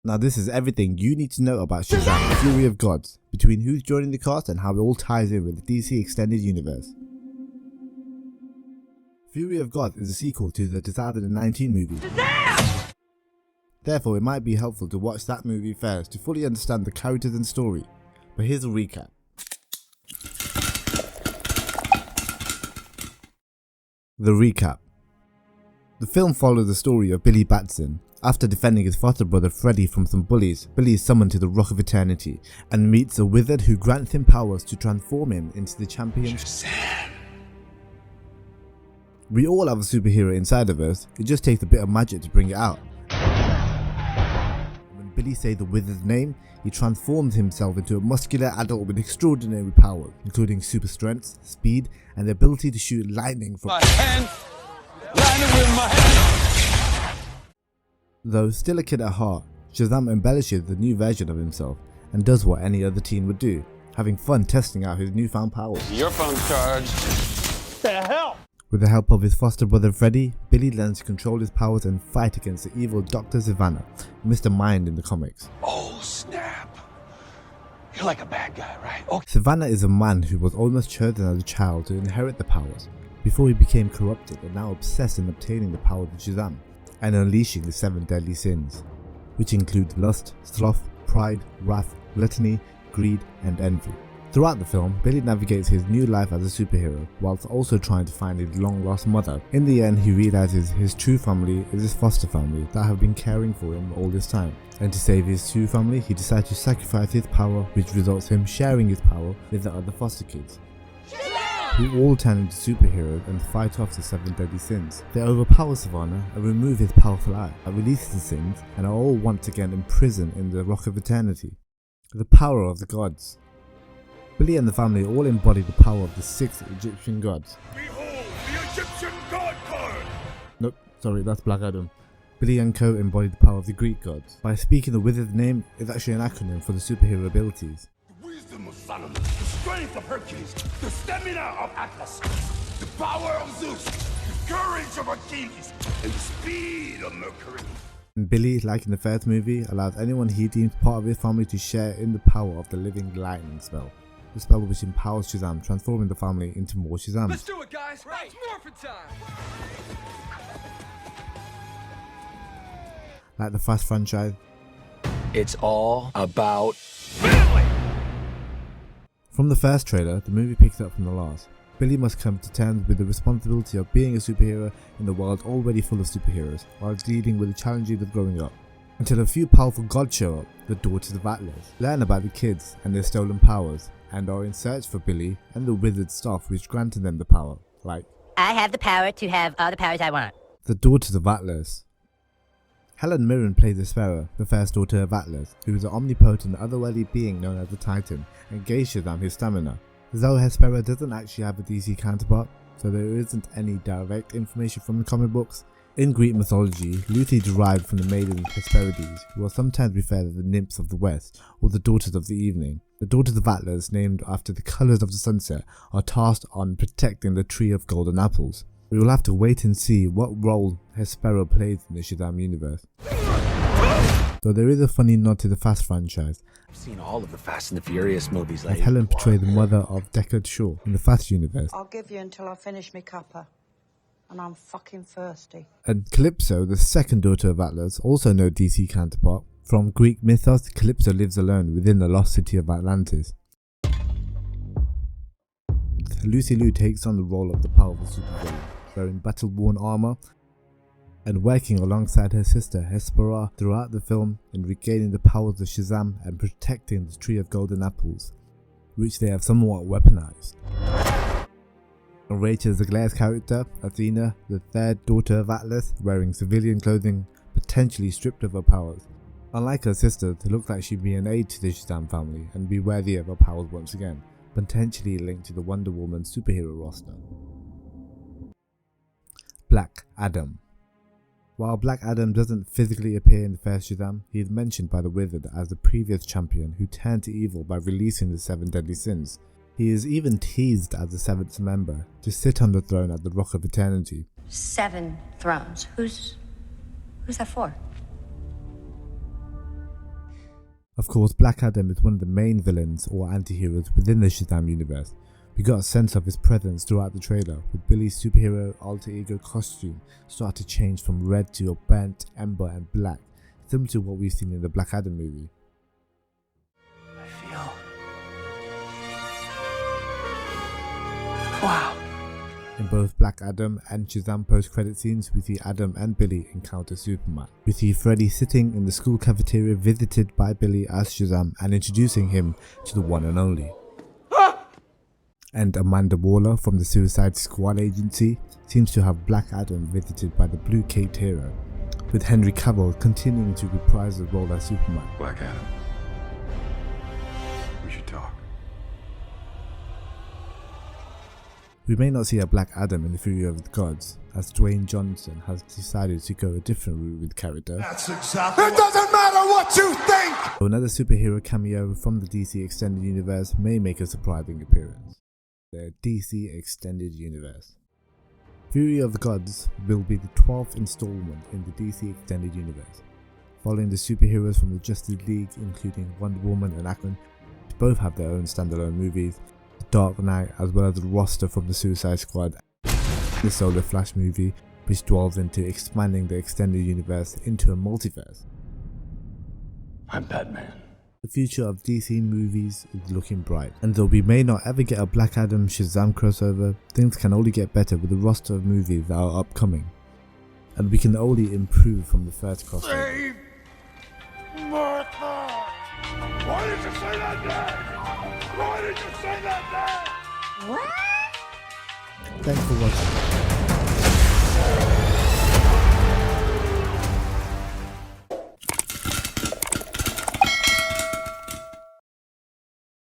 Now this is everything you need to know about Shazam, Fury of Gods, between who's joining the cast and how it all ties in with the DC Extended Universe. Fury of Gods is a sequel to the 2019 movie. Shazam! Therefore it might be helpful to watch that movie first to fully understand the characters and story, but here's a recap. The recap. The film follows the story of Billy Batson. After defending his foster brother Freddy from some bullies, Billy is summoned to the Rock of Eternity and meets a wizard who grants him powers to transform him into the champion. Shazam. We all have a superhero inside of us, it just takes a bit of magic to bring it out. When Billy says the wizard's name, he transforms himself into a muscular adult with extraordinary powers, including super strength, speed, and the ability to shoot lightning from my hand. Lightning with my hand. Though still a kid at heart, Shazam embellishes the new version of himself and does what any other teen would do, having fun testing out his newfound powers. Your phone's charged. The hell? With the help of his foster brother Freddy, Billy learns to control his powers and fight against the evil Dr. Savannah, Mr. Mind in the comics. Oh snap. You're like a bad guy, right? Okay. Savannah is a man who was almost chosen as a child to inherit the powers, before he became corrupted and now obsessed in obtaining the powers of Shazam and unleashing the 7 deadly sins, which include lust, sloth, pride, wrath, gluttony, greed, and envy. Throughout the film, Billy navigates his new life as a superhero, whilst also trying to find his long-lost mother. In the end, he realizes his true family is his foster family that have been caring for him all this time. And to save his true family, he decides to sacrifice his power, which results in him sharing his power with the other foster kids, who all turn into superheroes and fight off the 7 deadly sins. They overpower Savannah and remove his powerful eye that releases the sins and are all once again imprisoned in the Rock of Eternity. The power of the gods. Billy and the family all embody the power of the 6 Egyptian gods. Behold the Egyptian god card! Nope, sorry, that's Black Adam. Billy and co embody the power of the Greek gods. By speaking the wizard's name, it's actually an acronym for the superhero abilities. Wisdom of Solomon, the strength of Hercules, the stamina of Atlas, the power of Zeus, the courage of Achilles, and the speed of Mercury. And Billy, like in the first movie, allows anyone he deems part of his family to share in the power of the living lightning spell. The spell which empowers Shazam, transforming the family into more Shazams. Let's do it, guys! Right. It's morphin' time! Like the Fast franchise. It's all about Family! From the first trailer, the movie picks up from the last. Billy must come to terms with the responsibility of being a superhero in a world already full of superheroes, while dealing with the challenges of growing up. Until a few powerful gods show up, the daughters of Atlas, learn about the kids and their stolen powers, and are in search for Billy and the wizard staff which granted them the power, like, I have the power to have all the powers I want. the daughters of Atlas. Helen Mirren plays Hespera, the first daughter of Atlas, who is an omnipotent otherworldly being known as the Titan, and gave Shazam his stamina. Though Hespera doesn't actually have a DC counterpart, so there isn't any direct information from the comic books. In Greek mythology, Lucy derived from the maiden Hesperides, who are sometimes referred as the nymphs of the west, or the daughters of the evening. The daughters of Atlas, named after the colours of the sunset, are tasked on protecting the tree of golden apples. We will have to wait and see what role Hespera plays in the Shazam universe. Though there is a funny nod to the Fast franchise, I've seen all of the Fast and the Furious movies as lately. Helen portrays the mother of Deckard Shaw in the Fast universe. I'll give you until I finish me cuppa. And I'm fucking thirsty. And Calypso, the second daughter of Atlas, also no DC counterpart. From Greek mythos, Calypso lives alone within the lost city of Atlantis. Lucy Liu takes on the role of the powerful supervillain, wearing battle-worn armour and working alongside her sister Hespera throughout the film in regaining the powers of Shazam and protecting the tree of golden apples, which they have somewhat weaponized. Rachel Zegler's character, Athena, the third daughter of Atlas, wearing civilian clothing, potentially stripped of her powers. Unlike her sister, it looks like she'd be an aid to the Shazam family and be worthy of her powers once again, potentially linked to the Wonder Woman superhero roster. Black Adam. While Black Adam doesn't physically appear in the first Shazam, he is mentioned by the Wizard as the previous champion who turned to evil by releasing the 7 deadly sins. He is even teased as the 7th member to sit on the throne at the Rock of Eternity. 7 thrones. Who's that for? Of course, Black Adam is one of the main villains or anti-heroes within the Shazam universe. We got a sense of his presence throughout the trailer, with Billy's superhero alter ego costume start to change from red to a burnt ember and black, similar to what we've seen in the Black Adam movie. I feel... Wow. In both Black Adam and Shazam post-credit scenes, we see Adam and Billy encounter Superman. We see Freddy sitting in the school cafeteria visited by Billy as Shazam and introducing him to the one and only. And Amanda Waller from the Suicide Squad agency seems to have Black Adam visited by the blue-caped hero, with Henry Cavill continuing to reprise the role as Superman. Black Adam. We should talk. We may not see a Black Adam in the Fury of the Gods, as Dwayne Johnson has decided to go a different route with the character. That's exactly It doesn't matter what you think! Another superhero cameo from the DC Extended Universe may make a surprising appearance. The DC Extended Universe. Fury of the Gods will be the 12th installment in the DC Extended Universe, following the superheroes from the Justice League, including Wonder Woman and Aquaman. Both have their own standalone movies, the Dark Knight, as well as the roster from the Suicide Squad, the Solar Flash movie, which dwells into expanding the extended universe into a multiverse. I'm Batman. The future of DC movies is looking bright, and though we may not ever get a Black Adam Shazam crossover, things can only get better with the roster of movies that are upcoming, and we can only improve from the first crossover. Save Martha! Why did you say that name? Why did you say that name? Thanks for watching.